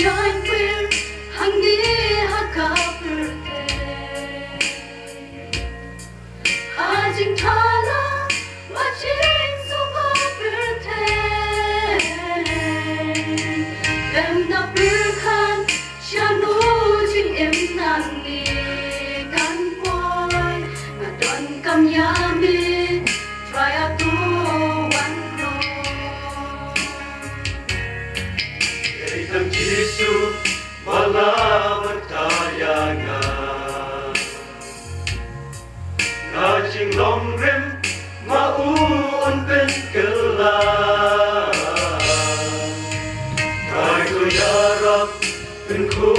Nine queer, hangi hakapurte. Hajing thala, machin sungapurte. Em na burkhan, shanu jing em nani kan boy. Ngadon kam yami, try a to one road. Eitam Jisu, malaman Ïanga. Ngajing long rim, mauun pen kelam. Trai tu yarap, pen ku